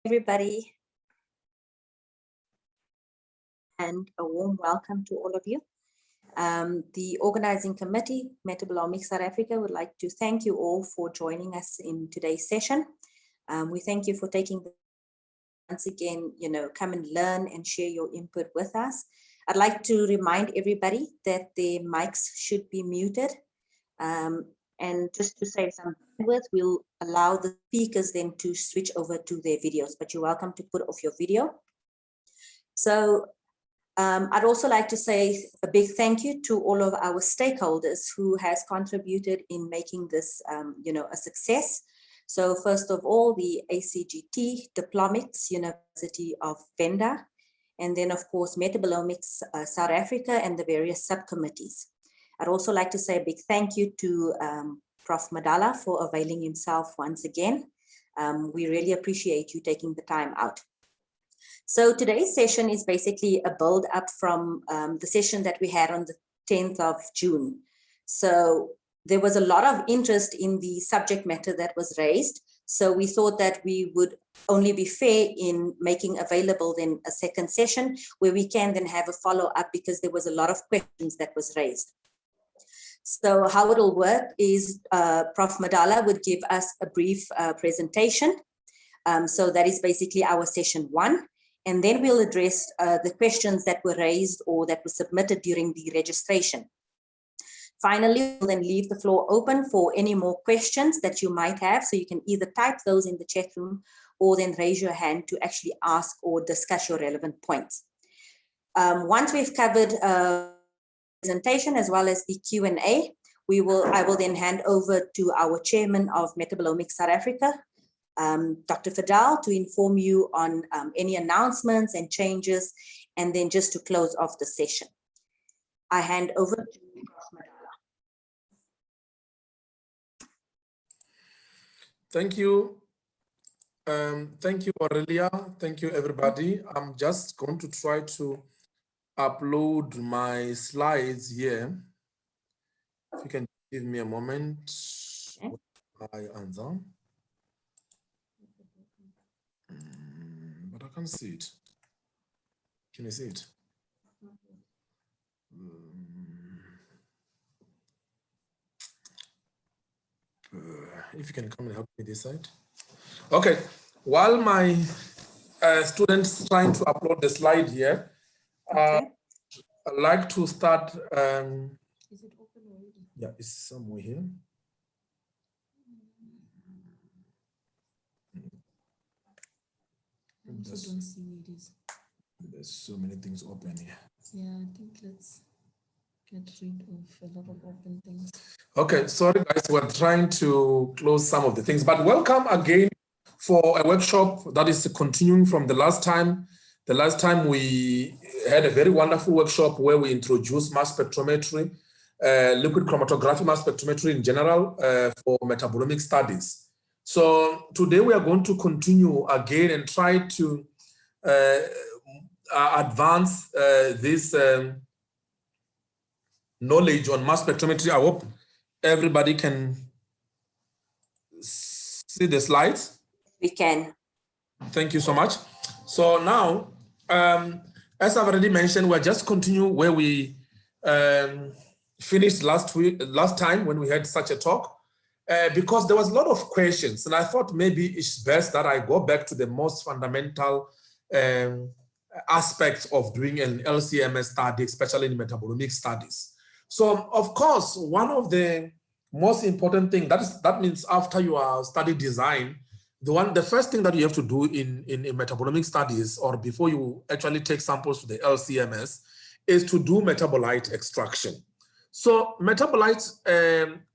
Everybody, and a warm welcome to all of you. The organizing committee, Metabolomics South Africa, would like to thank you all for joining us in today's session. We thank you for taking the once again, come and learn and share your input with us. I'd like to remind everybody that their mics should be muted. And just to save some bandwidth, we'll allow the speakers then to switch over to their videos, but you're welcome to put off your video. So I'd also like to say a big thank you to all of our stakeholders who has contributed in making this, a success. So first of all, the ACGT, Diplomics, University of Venda, and then of course, Metabolomics South Africa and the various subcommittees. I'd also like to say a big thank you to Prof Madala for availing himself once again. We really appreciate you taking the time out. So today's session is basically a build up from the session that we had on the 10th of June. So there was a lot of interest in the subject matter that was raised. So we thought that we would only be fair in making available then a second session where we can then have a follow-up because there was a lot of questions that was raised. So how it'll work is Prof Madala would give us a brief presentation. So that is basically our session 1. And then we'll address the questions that were raised or that were submitted during the registration. Finally, we'll then leave the floor open for any more questions that you might have. So you can either type those in the chat room or then raise your hand to actually ask or discuss your relevant points. Once we've covered presentation as well as the Q&A, I will then hand over to our chairman of Metabolomics South Africa, Dr. Fadal, to inform you on any announcements and changes, and then just to close off the session. I hand over to Prof. Madala. Thank you. Thank you, Aurelia. Thank you, everybody. I'm just going to try to upload my slides here. If you can give me a moment. Okay. I answer. But I can't see it. Can you see it? If you can come and help me this side. Okay, while my students trying to upload the slide here, I'd like to start. Is it open already? Yeah, it's somewhere here. I also don't see where it is. There's so many things open here. Yeah, I think let's get rid of a lot of open things. Okay, sorry guys, we're trying to close some of the things, but welcome again for a workshop that is continuing from the last time. The last time we had a very wonderful workshop where we introduced mass spectrometry, liquid chromatography mass spectrometry in general for metabolomic studies. So today we are going to continue again and try to advance this knowledge on mass spectrometry. I hope everybody can see the slides. We can. Thank you so much. So now, as I've already mentioned, we're just continue where we finished last time when we had such a talk. Because there was a lot of questions, and I thought maybe it's best that I go back to the most fundamental aspects of doing an LCMS study, especially in metabolomic studies. So, of course, one of the most important things, that means after your study design, the first thing that you have to do in metabolomic studies, or before you actually take samples to the LCMS, is to do metabolite extraction. So metabolites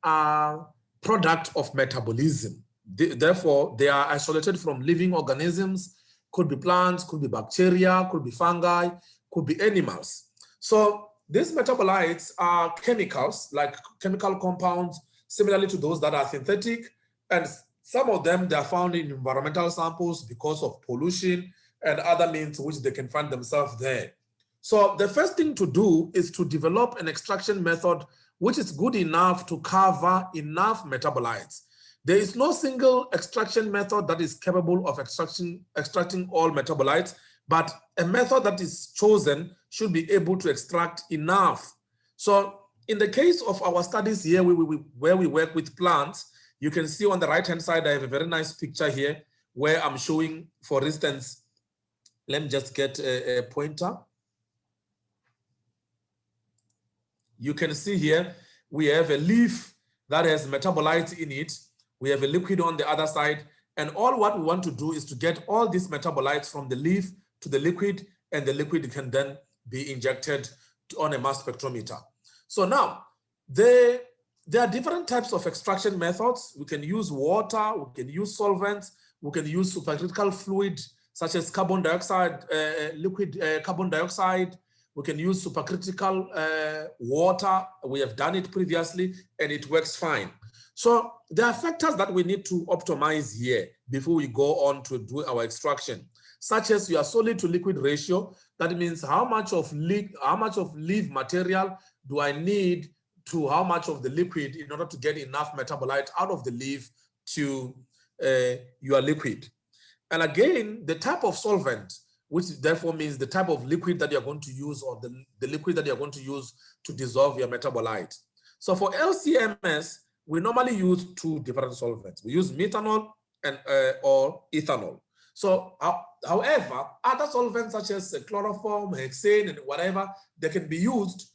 are product of metabolism. Therefore, they are isolated from living organisms, could be plants, could be bacteria, could be fungi, could be animals. So these metabolites are chemicals, like chemical compounds, similarly to those that are synthetic, and some of them they are found in environmental samples because of pollution and other means which they can find themselves there. So the first thing to do is to develop an extraction method which is good enough to cover enough metabolites. There is no single extraction method that is capable of extracting all metabolites, but a method that is chosen should be able to extract enough. So in the case of our studies here, where we work with plants, you can see on the right-hand side, I have a very nice picture here where I'm showing, for instance, let me just get a pointer. You can see here, we have a leaf that has metabolites in it. We have a liquid on the other side. And all what we want to do is to get all these metabolites from the leaf to the liquid, and the liquid can then be injected on a mass spectrometer. So now, there are different types of extraction methods. We can use water, we can use solvents, we can use supercritical fluid, such as carbon dioxide, liquid carbon dioxide. We can use supercritical water. We have done it previously, and it works fine. So there are factors that we need to optimize here before we go on to do our extraction, such as your solid to liquid ratio. That means how much of leaf material do I need to how much of the liquid in order to get enough metabolite out of the leaf to your liquid. And again, the type of solvent, which therefore means the type of liquid that you're going to use, or the liquid that you're going to use to dissolve your metabolite. So for LCMS, we normally use two different solvents. We use methanol and or ethanol. So, however, other solvents such as chloroform, hexane, and whatever, they can be used.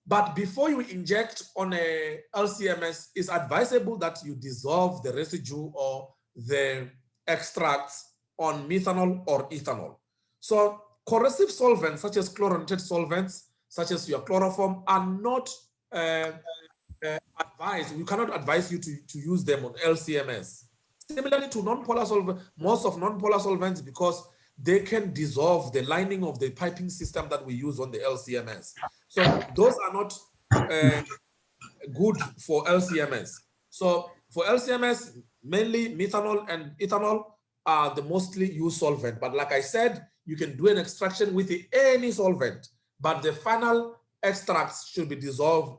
But before you inject on a LCMS, it's advisable that you dissolve the residue or the extracts on methanol or ethanol. So corrosive solvents such as chlorinated solvents, such as your chloroform, are not advised. We cannot advise you to use them on LCMS. Similarly to non-polar solvents, most of non-polar solvents, because they can dissolve the lining of the piping system that we use on the LCMS. So those are not good for LCMS. So for LCMS, mainly methanol and ethanol are the mostly used solvent. But like I said, you can do an extraction with any solvent, but the final extracts should be dissolved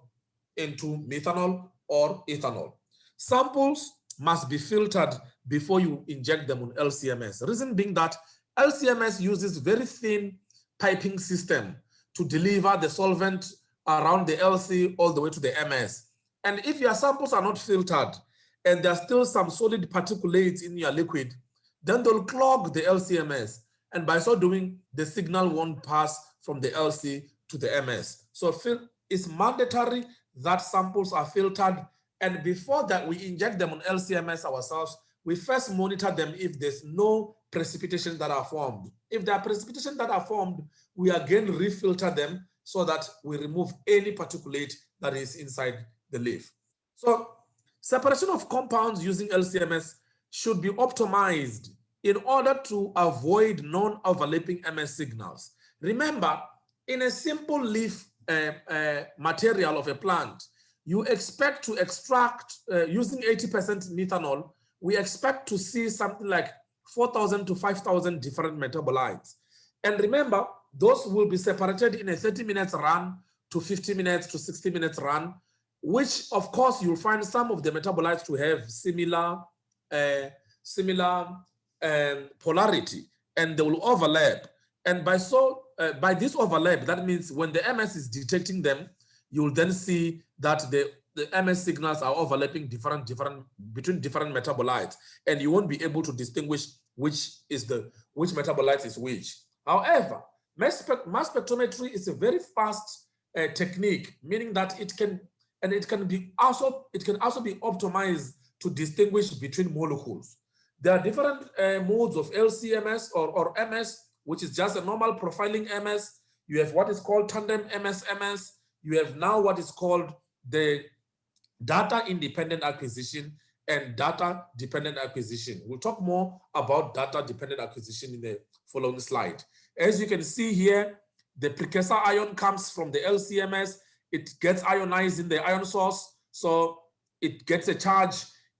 into methanol or ethanol. Samples must be filtered before you inject them on LCMS. The reason being that LCMS uses very thin piping system to deliver the solvent around the LC all the way to the MS. And if your samples are not filtered and there's still some solid particulates in your liquid, then they'll clog the LCMS. And by so doing, the signal won't pass from the LC to the MS. So it's mandatory that samples are filtered. And before that, we inject them on LCMS ourselves. We first monitor them if there's no precipitation that are formed. If there are precipitation that are formed, we again refilter them so that we remove any particulate that is inside the leaf. So separation of compounds using LCMS should be optimized in order to avoid non-overlapping MS signals. Remember, in a simple leaf material of a plant, you expect to extract, using 80% methanol, we expect to see something like 4,000 to 5,000 different metabolites. And remember, those will be separated in a 30 minutes run to 50 minutes to 60 minutes run, which of course you'll find some of the metabolites to have similar polarity, and they will overlap. And by this overlap, that means when the MS is detecting them, you'll then see that the MS signals are overlapping between different metabolites, and you won't be able to distinguish which metabolite is which. However, mass spectrometry is a very fast technique, meaning that it can also be optimized to distinguish between molecules. There are different modes of LCMS or MS, which is just a normal profiling MS. You have what is called tandem MS. You have now what is called the data independent acquisition and data dependent acquisition. We'll talk more about data dependent acquisition in the following slide. As you can see here, the precursor ion comes from the LCMS. It gets ionized in the ion source. So it gets a charge,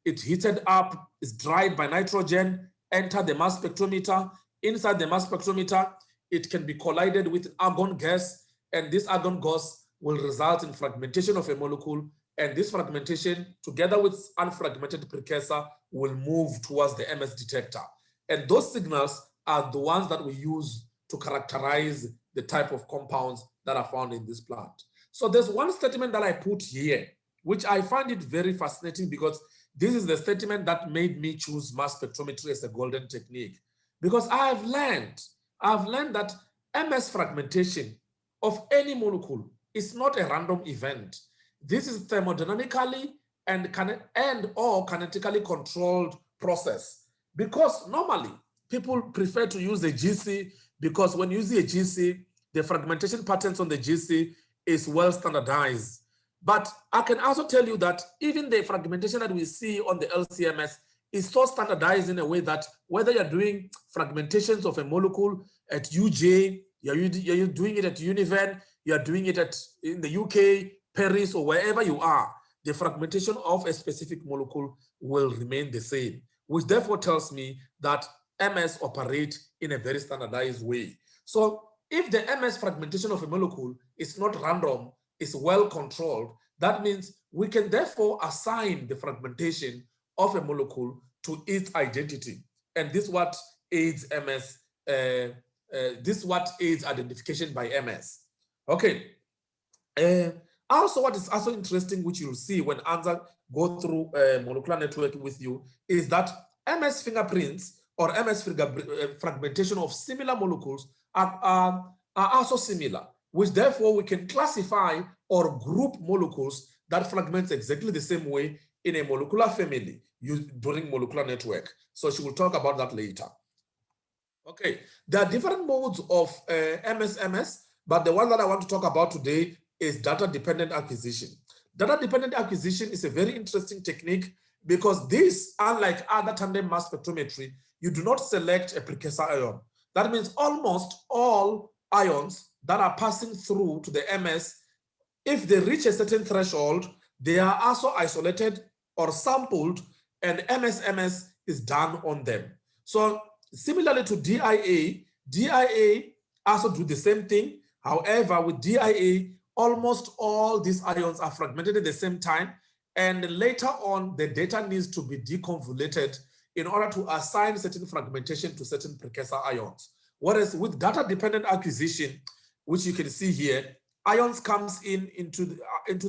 it's heated up, it's dried by nitrogen, enter the mass spectrometer. Inside the mass spectrometer, it can be collided with argon gas, and this argon gas will result in fragmentation of a molecule and this fragmentation, together with unfragmented precursor, will move towards the MS detector. And those signals are the ones that we use to characterize the type of compounds that are found in this plant. So there's one statement that I put here, which I find it very fascinating because this is the statement that made me choose mass spectrometry as a golden technique. Because I've learned that MS fragmentation of any molecule is not a random event. This is thermodynamically and or kinetically controlled process. Because normally people prefer to use a GC because when you use a GC, the fragmentation patterns on the GC is well standardized. But I can also tell you that even the fragmentation that we see on the LCMS is so standardized in a way that whether you're doing fragmentations of a molecule at UJ, you're doing it at Univen, you're doing it in the UK, Paris, or wherever you are, the fragmentation of a specific molecule will remain the same, which therefore tells me that MS operate in a very standardized way. So if the MS fragmentation of a molecule is not random, is well controlled, that means we can therefore assign the fragmentation of a molecule to its identity. And this is what aids MS, this is what aids identification by MS. Okay. Also, what is also interesting, which you'll see when Anza go through molecular network with you, is that MS fingerprints or MS fragmentation of similar molecules are also similar, which therefore we can classify or group molecules that fragments exactly the same way in a molecular family during molecular network. So she will talk about that later. Okay, there are different modes of MS, but the one that I want to talk about today is data-dependent acquisition. Data-dependent acquisition is a very interesting technique because this, unlike other tandem mass spectrometry, you do not select a precursor ion. That means almost all ions that are passing through to the MS, if they reach a certain threshold, they are also isolated or sampled, and MS is done on them. So similarly to DIA also do the same thing. However, with DIA, almost all these ions are fragmented at the same time, and later on, the data needs to be deconvoluted in order to assign certain fragmentation to certain precursor ions. Whereas with data-dependent acquisition, which you can see here, ions comes into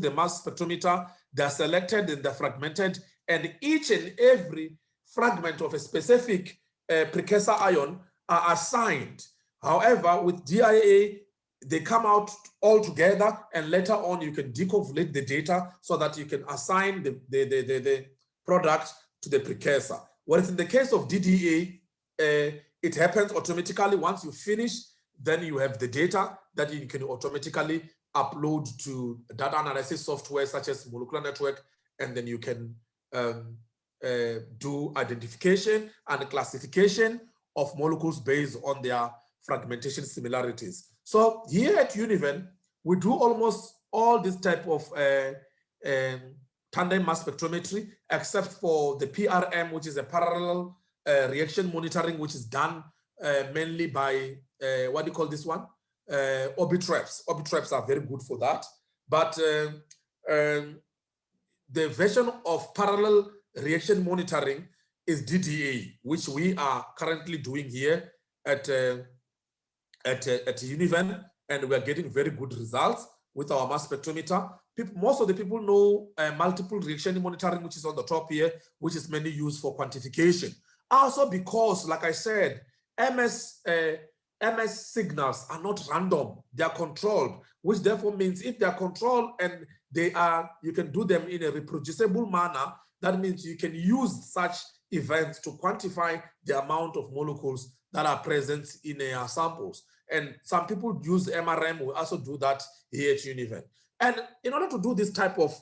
the mass spectrometer, they're selected and they're fragmented, and each and every fragment of a specific precursor ion are assigned. However, with DIA, they come out all together, and later on you can deconvolute the data so that you can assign the product to the precursor. Whereas in the case of DDA, it happens automatically. Once you finish, then you have the data that you can automatically upload to data analysis software such as molecular network, and then you can do identification and classification of molecules based on their fragmentation similarities. So here at Univen, we do almost all this type of tandem mass spectrometry, except for the PRM, which is a parallel reaction monitoring, which is done mainly by, what do you call this one? Obitraps. Obitraps are very good for that. But the version of parallel reaction monitoring is DDA, which we are currently doing here at Univen, and we are getting very good results with our mass spectrometer. Most of the people know multiple reaction monitoring, which is on the top here, which is mainly used for quantification. Also because, like I said, MS signals are not random, they are controlled, which therefore means if they are controlled and you can do them in a reproducible manner, that means you can use such events to quantify the amount of molecules that are present in our samples. And some people use MRM, we also do that here at Univen. And in order to do this type of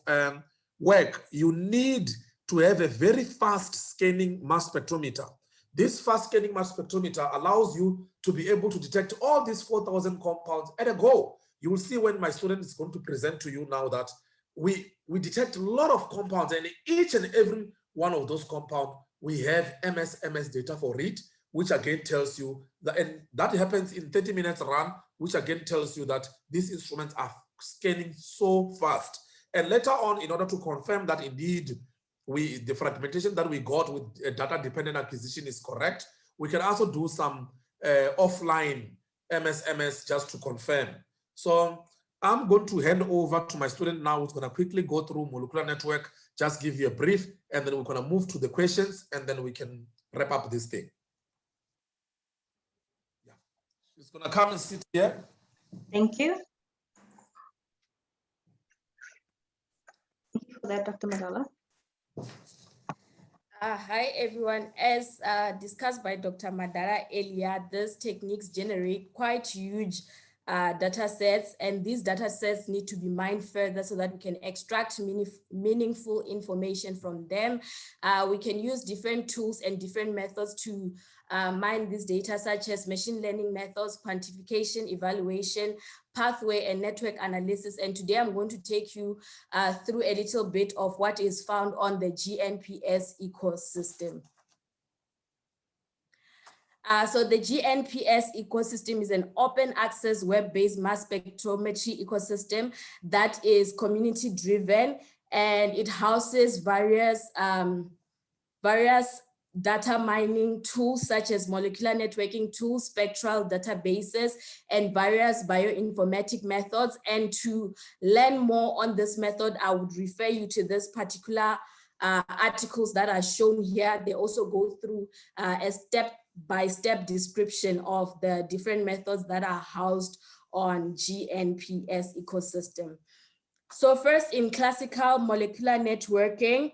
work, you need to have a very fast scanning mass spectrometer. This fast scanning mass spectrometer allows you to be able to detect all these 4,000 compounds at a go. You will see when my student is going to present to you now that we detect a lot of compounds, and each and every one of those compounds, we have MS data for it, which again tells you that, and that happens in 30 minutes run, which again tells you that these instruments are scanning so fast. And later on, in order to confirm that indeed the fragmentation that we got with data-dependent acquisition is correct, we can also do some offline MSMS just to confirm. So I'm going to hand over to my student now who's going to quickly go through molecular network, just give you a brief, and then we're going to move to the questions, and then we can wrap up this thing. Yeah, she's going to come and sit here. Thank you. Thank you for that, Dr. Madala. Hi, everyone. As discussed by Dr. Madala earlier, these techniques generate quite huge data sets, and these data sets need to be mined further so that we can extract meaningful information from them. We can use different tools and different methods to mine this data, such as machine learning methods, quantification, evaluation, pathway, and network analysis. And today I'm going to take you through a little bit of what is found on the GNPS ecosystem. So the GNPS ecosystem is an open access web-based mass spectrometry ecosystem that is community driven, and it houses various data mining tools such as molecular networking tools, spectral databases, and various bioinformatic methods. And to learn more on this method, I would refer you to this particular articles that are shown here. They also go through a step-by-step description of the different methods that are housed on GNPS ecosystem. So first, in classical molecular networking,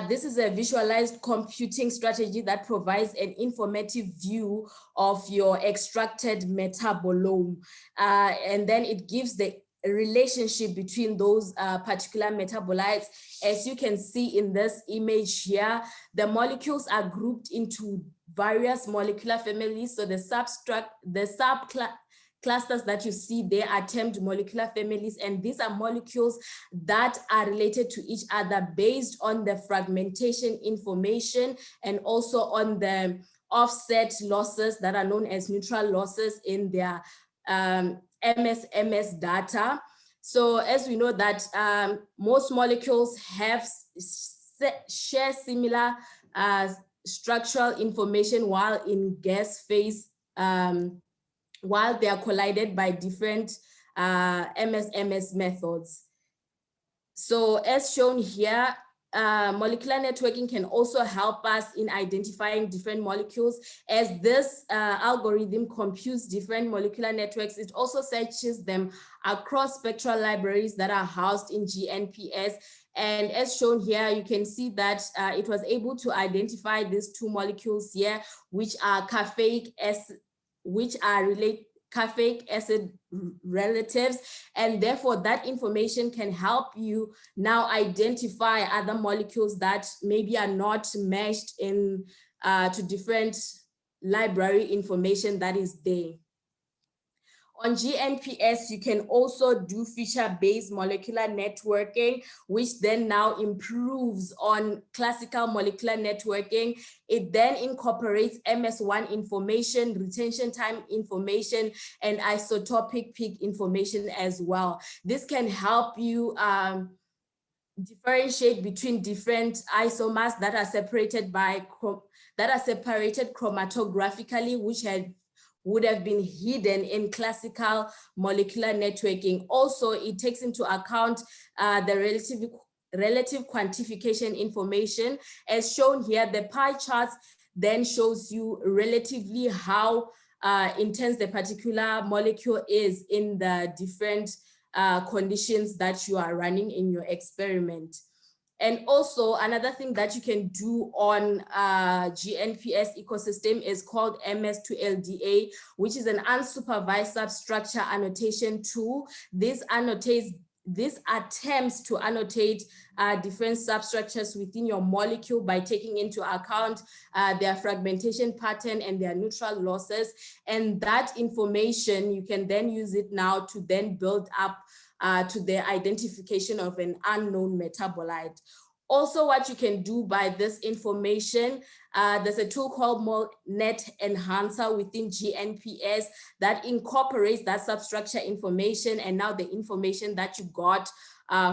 this is a visualized computing strategy that provides an informative view of your extracted metabolome. And then it gives the relationship between those particular metabolites. As you can see in this image here, the molecules are grouped into various molecular families. So the clusters that you see there are termed molecular families, and these are molecules that are related to each other based on the fragmentation information and also on the offset losses that are known as neutral losses in their MS data. So as we know that most molecules share similar structural information while in gas phase, while they are collided by different MS methods. So as shown here, molecular networking can also help us in identifying different molecules. As this algorithm computes different molecular networks, it also searches them across spectral libraries that are housed in GNPS. And as shown here, you can see that it was able to identify these two molecules here, which are caffeic acid relatives, and therefore that information can help you now identify other molecules that maybe are not meshed in to different library information that is there. On GNPS, you can also do feature-based molecular networking, which then now improves on classical molecular networking. It then incorporates MS1 information, retention time information, and isotopic peak information as well. This can help you differentiate between different isomers that are separated chromatographically, which would have been hidden in classical molecular networking. Also, it takes into account the relative quantification information. As shown here, the pie charts then shows you relatively how intense the particular molecule is in the different conditions that you are running in your experiment. And also another thing that you can do on GNPS ecosystem is called MS2LDA, which is an unsupervised substructure annotation tool. This attempts to annotate different substructures within your molecule by taking into account their fragmentation pattern and their neutral losses. And that information, you can then use it now to then build up to the identification of an unknown metabolite. Also, what you can do by this information, there's a tool called Net Enhancer within GNPS that incorporates that substructure information and now the information that you got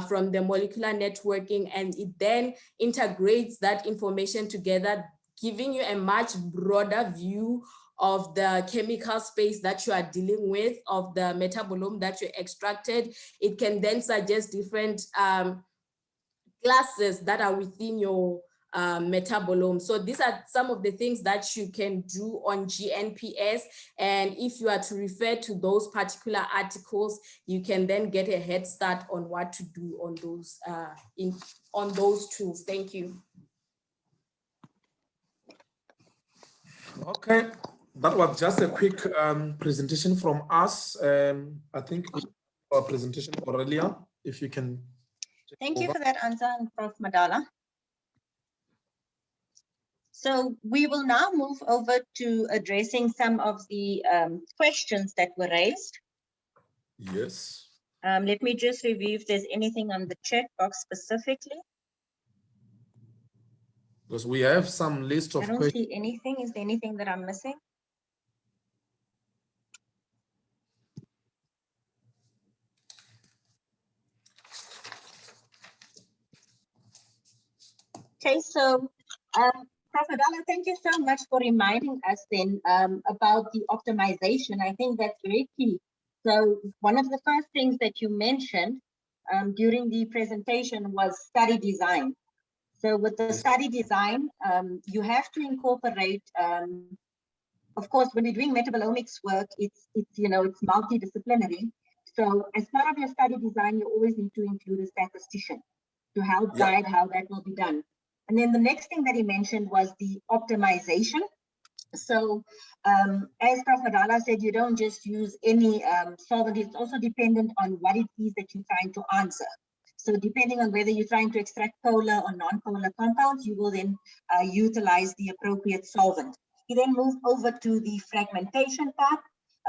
from the molecular networking, and it then integrates that information together, giving you a much broader view of the chemical space that you are dealing with, of the metabolome that you extracted. It can then suggest different classes that are within your metabolome. So these are some of the things that you can do on GNPS. And if you are to refer to those particular articles, you can then get a head start on what to do on those tools. Thank you. Okay, that was just a quick presentation from us. I think our presentation earlier, if you can. Thank you for that, Anza and Prof. Madala. So we will now move over to addressing some of the questions that were raised. Yes. Let me just review if there's anything on the chat box specifically. Because we have some list of I don't questions. see anything. Is there anything that I'm missing? Okay, so Prof. Madala, thank you so much for reminding us then about the optimization. I think that's very key. So one of the first things that you mentioned during the presentation was study design. So with the study design, you have to incorporate, of course, when you're doing metabolomics work, it's multidisciplinary. So as part of your study design, you always need to include a statistician to help guide how that will be done. And then the next thing that he mentioned was the optimization. So as Prof. Madala said, you don't just use any solvent, it's also dependent on what it is that you're trying to answer. So depending on whether you're trying to extract polar or non-polar compounds, you will then utilize the appropriate solvent. He then moved over to the fragmentation part,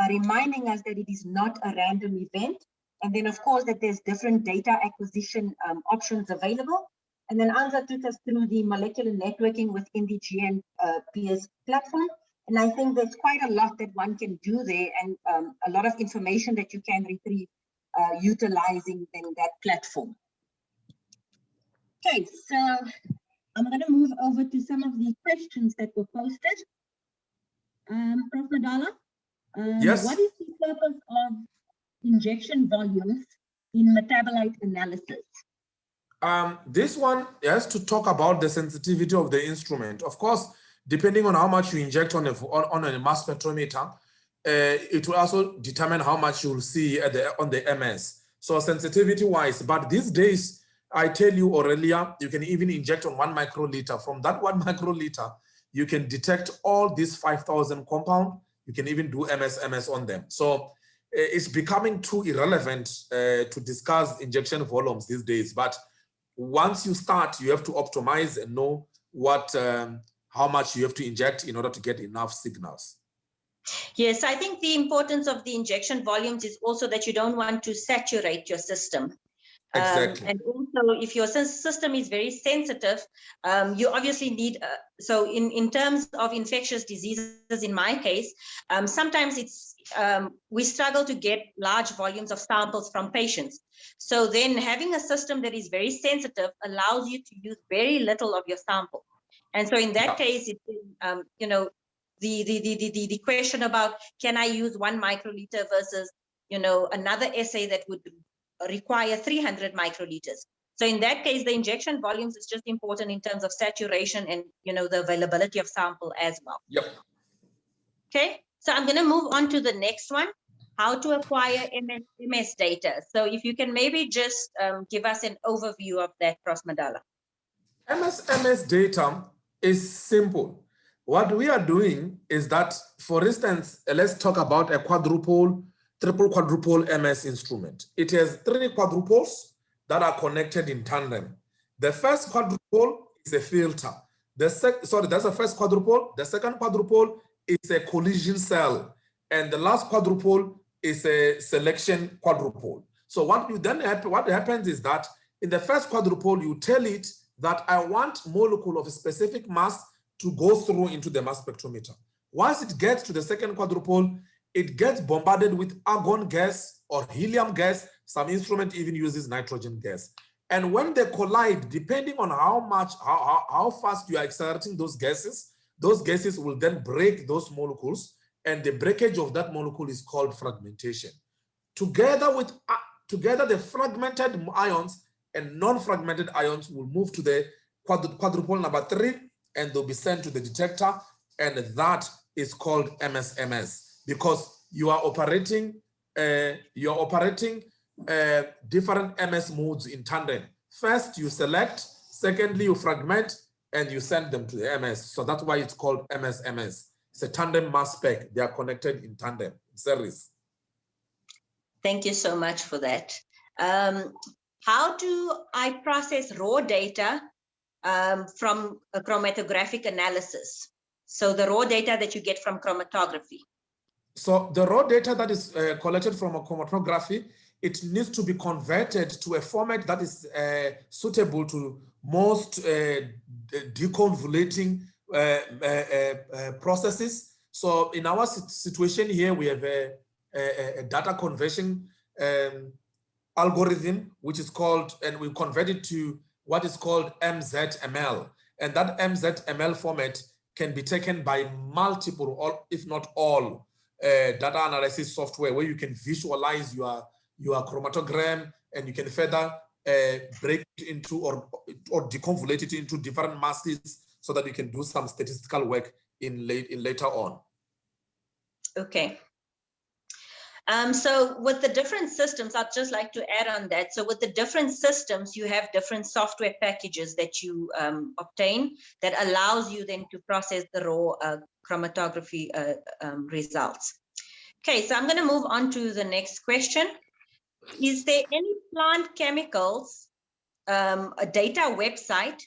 reminding us that it is not a random event. And then of course that there's different data acquisition options available. And then Anza took us through the molecular networking within the GNPS platform. And I think there's quite a lot that one can do there, and a lot of information that you can retrieve utilizing then that platform. Okay, so I'm going to move over to some of the questions that were posted. Prof. Madala, Yes. What is the purpose of injection volumes in metabolite analysis? This one has to talk about the sensitivity of the instrument. Of course, depending on how much you inject on a mass spectrometer, it will also determine how much you will see on the MS. So sensitivity-wise, but these days, I tell you earlier, you can even inject on 1 microliter. From that 1 microliter, you can detect all these 5,000 compounds. You can even do MS on them. So it's becoming too irrelevant to discuss injection volumes these days. But once you start, you have to optimize and know what, how much you have to inject in order to get enough signals. Yes, I think the importance of the injection volumes is also that you don't want to saturate your system. Exactly. And also, if your system is very sensitive, you obviously need, so in terms of infectious diseases, in my case, sometimes it's, we struggle to get large volumes of samples from patients. So then having a system that is very sensitive allows you to use very little of your sample. And so in that case, it's, you know, the question about, can I use 1 microliter versus, you know, another assay that would require 300 microliters. So in that case, the injection volumes is just important in terms of saturation and, you know, the availability of sample as well. Yep. Okay, so I'm going to move on to the next one, how to acquire MS data. So if you can maybe just give us an overview of that, Prof. Madala. MSDatum is simple. What we are doing is that, for instance, let's talk about a triple quadruple MS instrument. It has 3 quadruples that are connected in tandem. The first quadruple is a filter. That's the first quadruple. The second quadruple is a collision cell. And the last quadruple is a selection quadruple. So what happens is that in the first quadruple, you tell it that I want molecule of a specific mass to go through into the mass spectrometer. Once it gets to the second quadruple, it gets bombarded with argon gas or helium gas Some instrument even uses nitrogen gas. And when they collide, depending on how fast you are accelerating those gases will then break those molecules, and the breakage of that molecule is called fragmentation. Together the fragmented ions and non-fragmented ions will move to the quadruple number 3, and they'll be sent to the detector, and that is called MSMS, because you are operating different MS modes in tandem. First, you select, secondly, you fragment, and you send them to the MS. So that's why it's called MSMS. It's a tandem mass spec. They are connected in tandem, series. Thank you so much for that. How do I process raw data from a chromatographic analysis? So the raw data that you get from chromatography. So the raw data that is collected from a chromatography, it needs to be converted to a format that is suitable to most deconvoluting processes. So in our situation here, we have a data conversion algorithm, which is called, and we convert it to what is called MZML. And that MZML format can be taken by multiple, or if not all, data analysis software, where you can visualize your chromatogram, and you can further break it into or deconvolute it into different masses, so that you can do some statistical work in later on. Okay. So with the different systems, I'd just like to add on that. So with the different systems, you have different software packages that you obtain that allows you then to process the raw chromatography results. Okay, so I'm going to move on to the next question. Is there any plant chemicals, a data website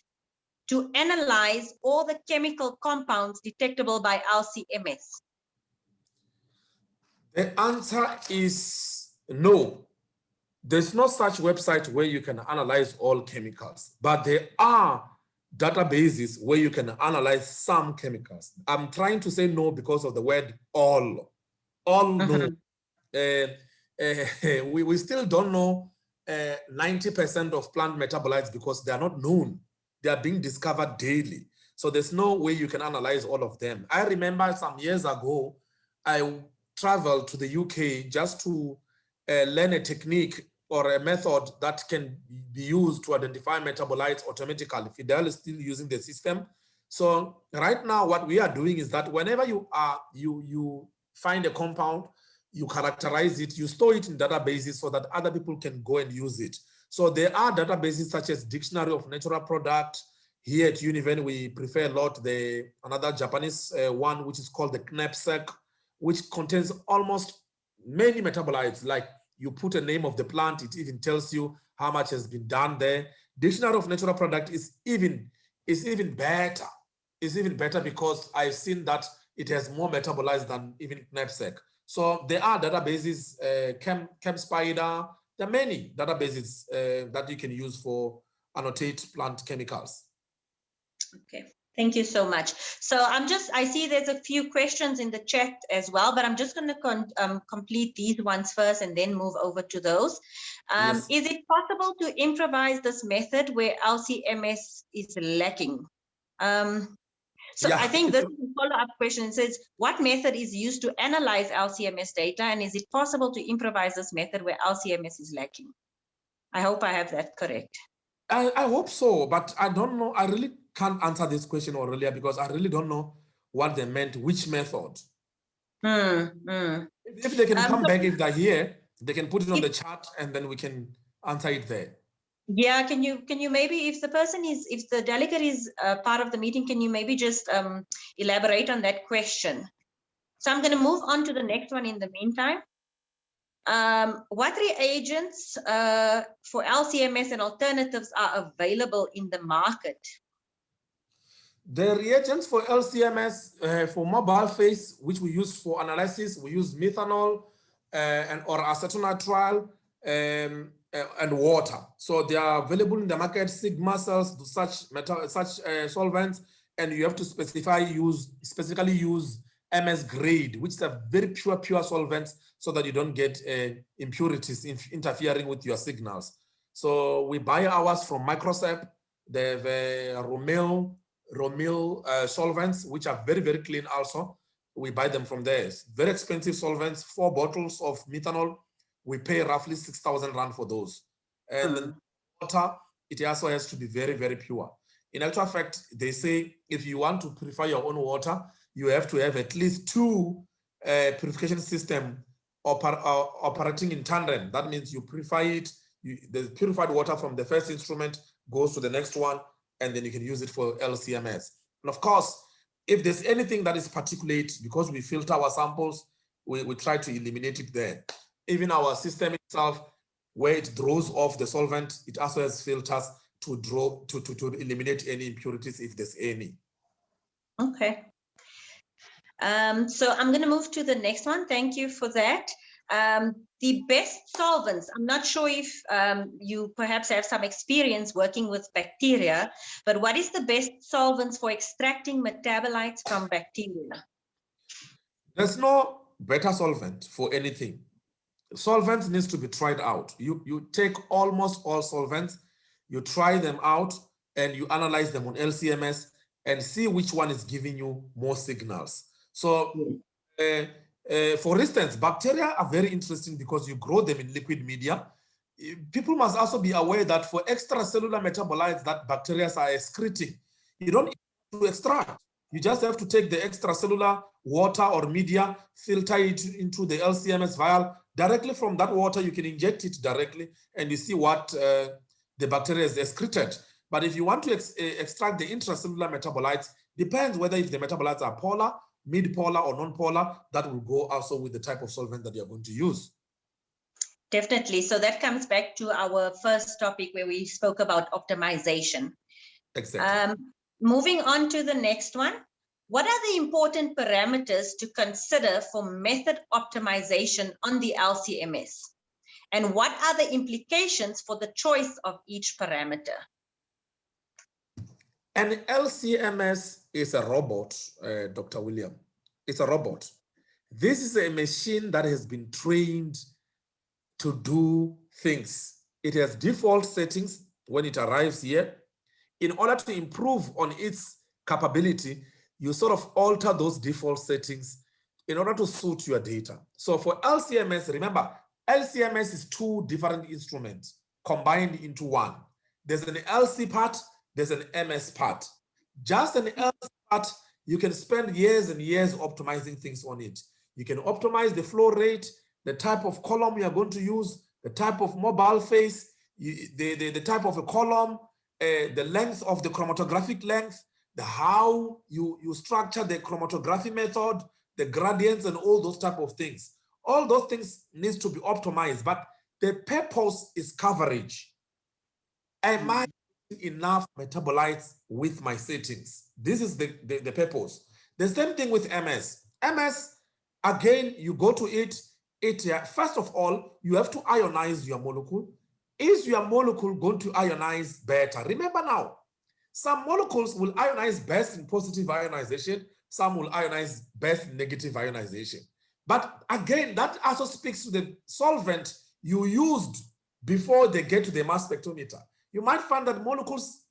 to analyze all the chemical compounds detectable by LCMS? The answer is no. There's no such website where you can analyze all chemicals, but there are databases where you can analyze some chemicals. I'm trying to say no because of the word all. All no. We still don't know 90% of plant metabolites because they are not known. They are being discovered daily. So there's no way you can analyze all of them. I remember some years ago, I traveled to the UK just to learn a technique or a method that can be used to identify metabolites automatically. Fidel is still using the system. So right now, what we are doing is that whenever you find a compound, you characterize it, you store it in databases so that other people can go and use it. So there are databases such as Dictionary of Natural Product. Here at Univen, we prefer a lot another Japanese one, which is called the knapsack, which contains almost many metabolites. Like you put a name of the plant, it even tells you how much has been done there. Dictionary of Natural Product is even better. It's even better because I've seen that it has more metabolites than even knapsack. So there are databases, ChemSpider. There are many databases that you can use for annotate plant chemicals. Okay, thank you so much. So I see there's a few questions in the chat as well, but I'm just going to complete these ones first and then move over to those. Yes. Is it possible to improvise this method where LCMS is lacking? So yeah. I think this is a follow-up question. It says, what method is used to analyze LCMS data, and is it possible to improvise this method where LCMS is lacking? I hope I have that correct. I hope so, but I don't know. I really can't answer this question earlier because I really don't know what they meant, which method. If they can come back, if they're here, they can put it on the chat and then we can answer it there. Yeah, can you maybe, if the delegate is part of the meeting, can you maybe just elaborate on that question? So I'm going to move on to the next one in the meantime. What reagents for LCMS and alternatives are available in the market? The reagents for LCMS, for mobile phase, which we use for analysis, we use methanol or acetonitrile and water. So they are available in the market, sigma cells, such solvents, and you have to specifically use MS grade, which are very pure solvents, so that you don't get impurities interfering with your signals. So we buy ours from Microsoft. They have Romil solvents, which are very, very clean also. We buy them from there. It's very expensive solvents, 4 bottles of methanol. We pay roughly 6,000 Rand for those. And then water, it also has to be very, very pure. In actual fact, they say if you want to purify your own water, you have to have at least 2 purification systems operating in tandem. That means you purify it, the purified water from the first instrument goes to the next one, and then you can use it for LCMS. And of course, if there's anything that is particulate, because we filter our samples, we try to eliminate it there. Even our system itself, where it draws off the solvent, it also has filters to eliminate any impurities if there's any. Okay. So I'm going to move to the next one. Thank you for that. The best solvents. I'm not sure if you perhaps have some experience working with bacteria, but what is the best solvents for extracting metabolites from bacteria? There's no better solvent for anything. Solvents needs to be tried out. You take almost all solvents, you try them out, and you analyze them on LCMS and see which one is giving you more signals. So, for instance, bacteria are very interesting because you grow them in liquid media. People must also be aware that for extracellular metabolites that bacteria are excreting, you don't need to extract. You just have to take the extracellular water or media, filter it into the LCMS vial. Directly from that water, you can inject it directly, and you see what the bacteria has excreted. But if you want to extract the intracellular metabolites, depends whether if the metabolites are polar, mid-polar, or non-polar, that will go also with the type of solvent that you're going to use. Definitely. So that comes back to our first topic where we spoke about optimization. Exactly. Moving on to the next one. What are the important parameters to consider for method optimization on the LCMS? And what are the implications for the choice of each parameter? An LCMS is a robot, Dr. William. It's a robot. This is a machine that has been trained to do things. It has default settings when it arrives here. In order to improve on its capability, you sort of alter those default settings in order to suit your data. So for LCMS, remember, LCMS is 2 different instruments combined into one. There's an LC part, there's an MS part. Just an LC part, you can spend years and years optimizing things on it. You can optimize the flow rate, the type of column you are going to use, the type of mobile phase, the type of a column, the length of the chromatographic length, how you structure the chromatography method, the gradients, and all those type of things. All those things needs to be optimized, but the purpose is coverage. Am I getting enough metabolites with my settings? This is the purpose. The same thing with MS. MS, again, you go to it, first of all, you have to ionize your molecule. Is your molecule going to ionize better? Remember now, some molecules will ionize best in positive ionization, some will ionize best in negative ionization. But again, that also speaks to the solvent you used before they get to the mass spectrometer. You might find that molecules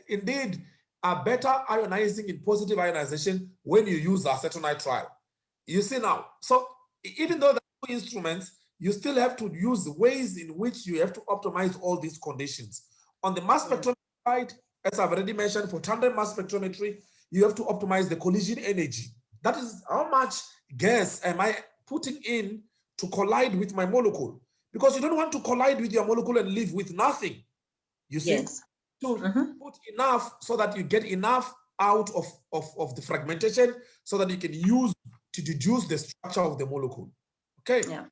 indeed are better ionizing in positive ionization when you use acetonitrile. You see now, so even though there are 2 instruments, you still have to use ways in which you have to optimize all these conditions. On the mass spectrometry side, as I've already mentioned, for tandem mass spectrometry, you have to optimize the collision energy. That is how much gas am I putting in to collide with my molecule? Because you don't want to collide with your molecule and leave with nothing. You see, Yes. to put enough so that you get enough out of the fragmentation so that you can use to deduce the structure of the molecule. Okay. Yeah.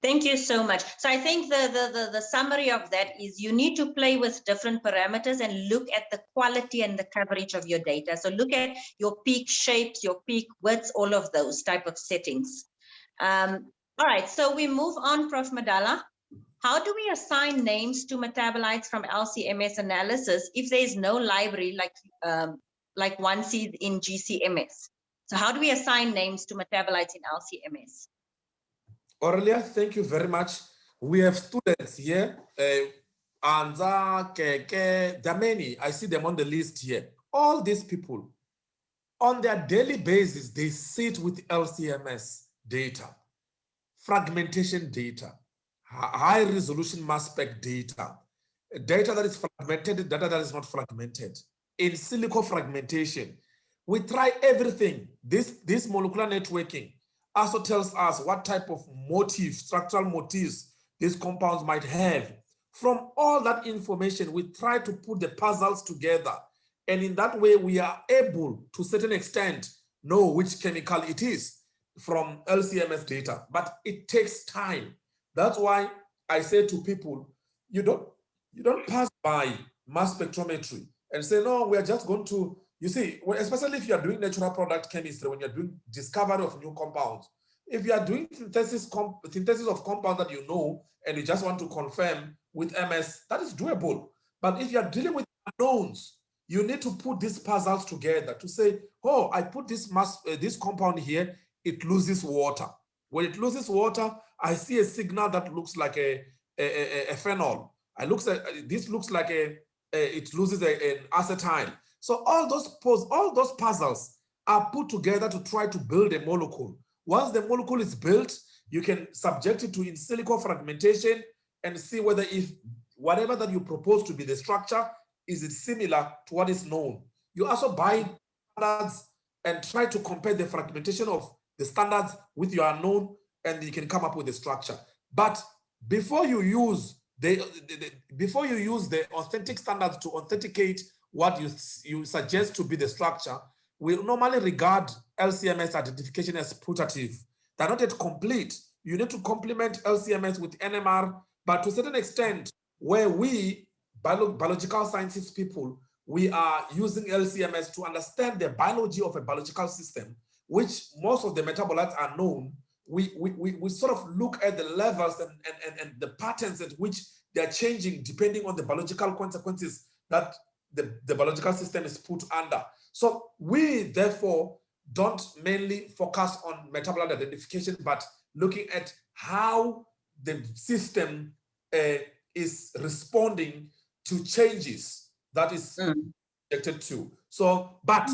Thank you so much. So I think the summary of that is you need to play with different parameters and look at the quality and the coverage of your data. So look at your peak shapes, your peak widths, all of those type of settings. All right, so we move on, Prof. Madala. How do we assign names to metabolites from LCMS analysis if there is no library like one sees in GCMS? So how do we assign names to metabolites in LCMS? Aurelia, thank you very much. We have students here. Anza, Keke, there are many. I see them on the list here. All these people, on their daily basis, they sit with LCMS data, fragmentation data, high resolution mass spec data, data that is fragmented, data that is not fragmented. In silico fragmentation, we try everything. This molecular networking also tells us what type of motif, structural motifs these compounds might have. From all that information, we try to put the puzzles together. And in that way, we are able to a certain extent know which chemical it is from LCMS data, but it takes time. That's why I say to people, you don't pass by mass spectrometry and say, no, we are just going to, you see, especially if you are doing natural product chemistry, when you're doing discovery of new compounds, if you are doing synthesis of compounds that you know, and you just want to confirm with MS, that is doable. But if you are dealing with unknowns, you need to put these puzzles together to say, oh, I put this compound here, it loses water. When it loses water, I see a signal that looks like a phenol. This looks like it loses an acetyl. So all those puzzles are put together to try to build a molecule. Once the molecule is built, you can subject it to in silico fragmentation and see whether if whatever that you propose to be the structure, is it similar to what is known. You also buy standards and try to compare the fragmentation of the standards with your unknown, and you can come up with a structure. But before you use the authentic standards to authenticate what you suggest to be the structure, we normally regard LCMS identification as putative. They're not yet complete. You need to complement LCMS with NMR, but to a certain extent, where we, biological sciences people, we are using LCMS to understand the biology of a biological system, which most of the metabolites are known. We sort of look at the levels and the patterns at which they're changing depending on the biological consequences that the biological system is put under. So we therefore don't mainly focus on metabolite identification, but looking at how the system is responding to changes that is subjected to. So, but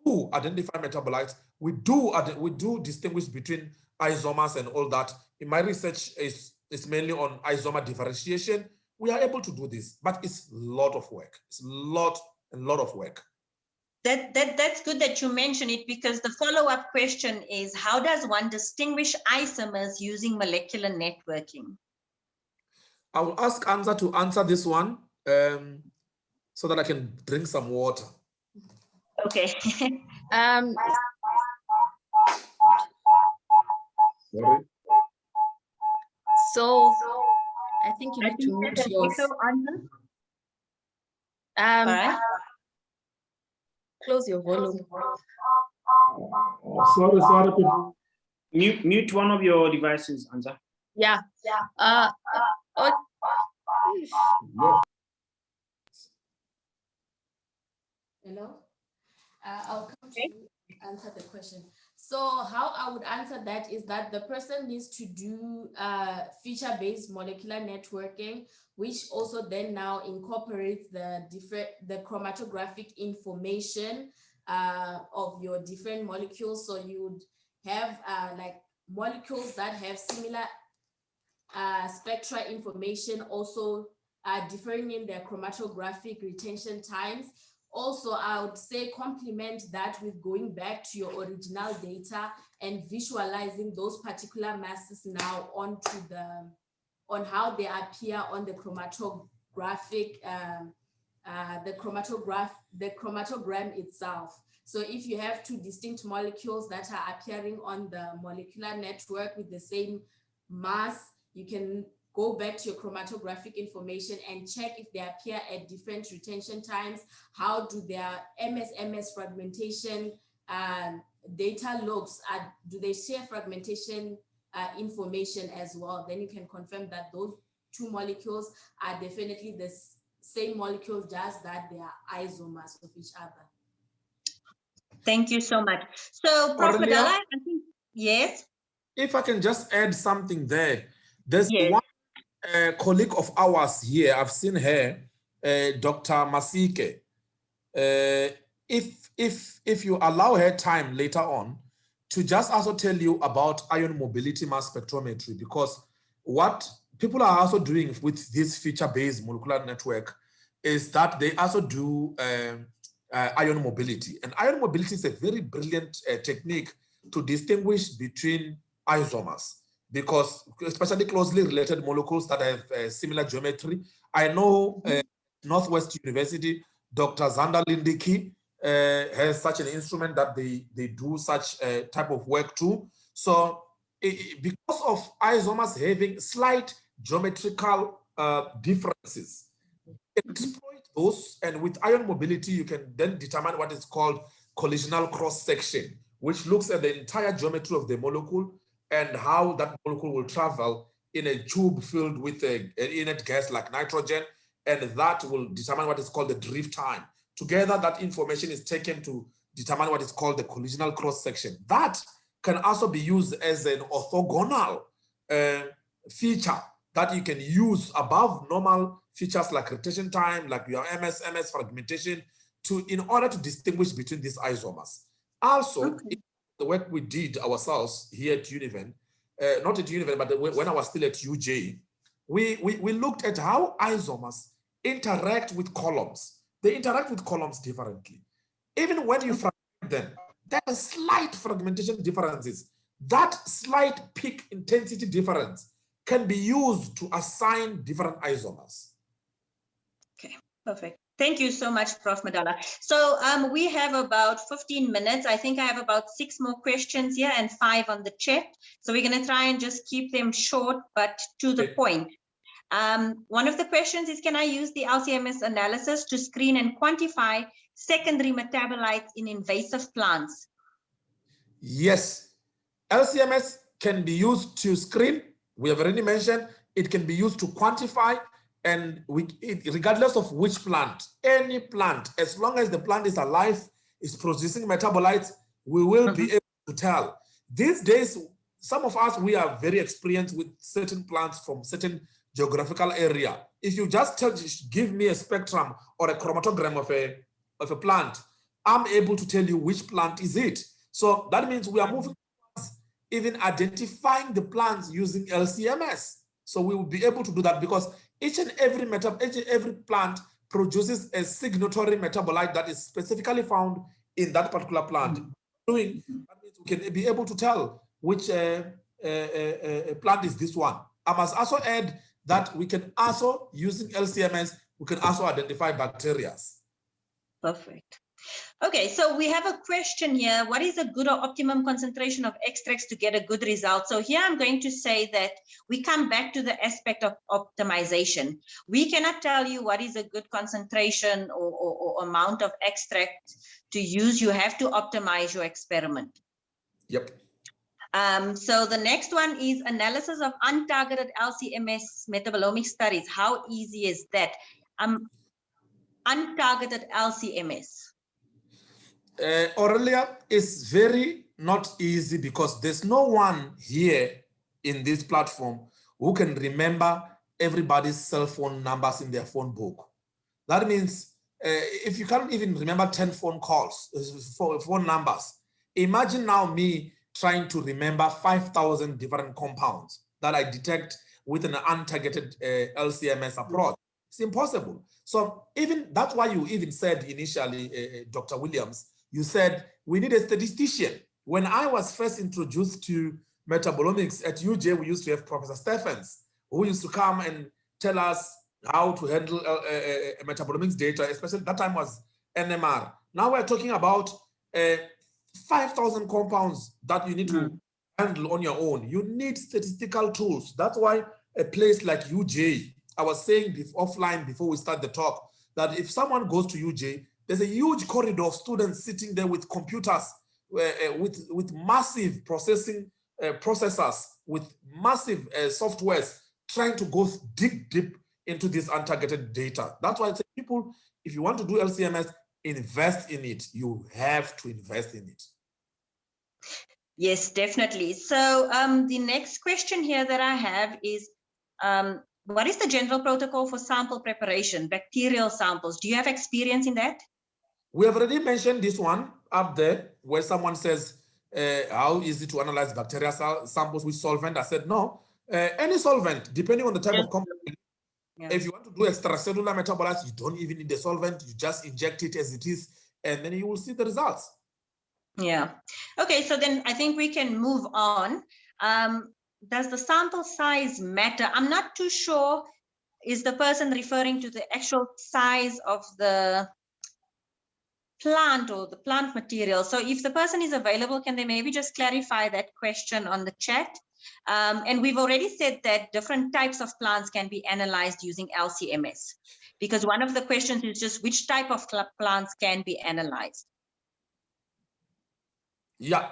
to identify metabolites, we do distinguish between isomers and all that. In my research, is mainly on isomer differentiation. We are able to do this, but it's a lot of work. It's a lot of work. That's good that you mention it, because the follow-up question is, how does one distinguish isomers using molecular networking? I will ask Anza to answer this one so that I can drink some water. Okay. Sorry. So I think you need to mute yours. All right. Close your volume. Sorry, people. Mute one of your devices, Anza. Yeah. Hello. I'll come to answer the question. So how I would answer that is that the person needs to do feature-based molecular networking, which also then now incorporates the chromatographic information of your different molecules. So you would have like molecules that have similar spectra information, also differing in their chromatographic retention times. Also, I would say complement that with going back to your original data and visualizing those particular masses now on how they appear on the chromatographic, the chromatogram itself. So if you have two distinct molecules that are appearing on the molecular network with the same mass, you can go back to your chromatographic information and check if they appear at different retention times. How do their MSMS fragmentation data looks? Do they share fragmentation information as well? Then you can confirm that those two molecules are definitely the same molecule, just that they are isomers of each other. Thank you so much. So, Prof. Aurelia? Madala, I think, yes? If I can just add something there, there's Yes. one colleague of ours here, I've seen her, Dr. Masike. If you allow her time later on to just also tell you about ion mobility mass spectrometry, because what people are also doing with this feature-based molecular network is that they also do ion mobility. And ion mobility is a very brilliant technique to distinguish between isomers, because especially closely related molecules that have similar geometry. I know Northwest University, Dr. Zander Lindiki has such an instrument that they do such a type of work too. So because of isomers having slight geometrical differences, exploit those, and with ion mobility, you can then determine what is called collisional cross-section, which looks at the entire geometry of the molecule and how that molecule will travel in a tube filled with an inert gas like nitrogen, and that will determine what is called the drift time. Together, that information is taken to determine what is called the collisional cross-section. That can also be used as an orthogonal feature that you can use above normal features like rotation time, like your MS fragmentation, in order to distinguish between these isomers. Also, the work we did ourselves here at Univen, not at Univen, but when I was still at UJ, we looked at how isomers interact with columns. They interact with columns differently. Even when you fragment them, there are slight fragmentation differences. That slight peak intensity difference can be used to assign different isomers. Okay, perfect. Thank you so much, Prof. Madala. So we have about 15 minutes. I think I have about 6 more questions here and 5 on the chat. So we're going to try and just keep them short, but to the point. One of the questions is, can I use the LCMS analysis to screen and quantify secondary metabolites in invasive plants? Yes, LCMS can be used to screen. We have already mentioned it can be used to quantify, and regardless of which plant, any plant, as long as the plant is alive, is producing metabolites, we will be able to tell. These days, some of us, we are very experienced with certain plants from certain geographical area. If you just give me a spectrum or a chromatogram of a plant, I'm able to tell you which plant is it. So that means we are moving towards even identifying the plants using LCMS. So we will be able to do that because each and every plant produces a signatory metabolite that is specifically found in that particular plant. That means we can be able to tell which plant is this one. I must also add that we can also, using LCMS, we can also identify bacteria. Perfect. Okay, so we have a question here. What is a good or optimum concentration of extracts to get a good result? So here I'm going to say that we come back to the aspect of optimization. We cannot tell you what is a good concentration or amount of extract to use. You have to optimize your experiment. Yep. So the next one is analysis of untargeted LCMS metabolomic studies. How easy is that? Untargeted LCMS. Aurelia, is very not easy because there's no one here in this platform who can remember everybody's cell phone numbers in their phone book. That means if you can't even remember 10 phone calls, phone numbers, imagine now me trying to remember 5,000 different compounds that I detect with an untargeted LCMS approach. It's impossible. So even that's why you even said initially, Dr. Williams, you said we need a statistician. When I was first introduced to metabolomics at UJ, we used to have Professor Stephens, who used to come and tell us how to handle metabolomics data, especially that time was NMR. Now we're talking about 5,000 compounds that you need to handle on your own. You need statistical tools. That's why a place like UJ, I was saying offline before we start the talk, that if someone goes to UJ, there's a huge corridor of students sitting there with computers, with massive processors, with massive softwares, trying to dig deep into this untargeted data. That's why I say people, if you want to do LCMS, invest in it. You have to invest in it. Yes, definitely. So the next question here that I have is, what is the general protocol for sample preparation, bacterial samples? Do you have experience in that? We have already mentioned this one up there where someone says, how easy to analyze bacteria samples with solvent? I said, no, any solvent, depending on the type of compound. Yeah. If you want to do extracellular metabolites, you don't even need the solvent. You just inject it as it is, and then you will see the results. Yeah. Okay, so then I think we can move on. Does the sample size matter? I'm not too sure. Is the person referring to the actual size of the plant or the plant material? So if the person is available, can they maybe just clarify that question on the chat? And we've already said that different types of plants can be analyzed using LCMS, because one of the questions is just which type of plants can be analyzed. Yeah.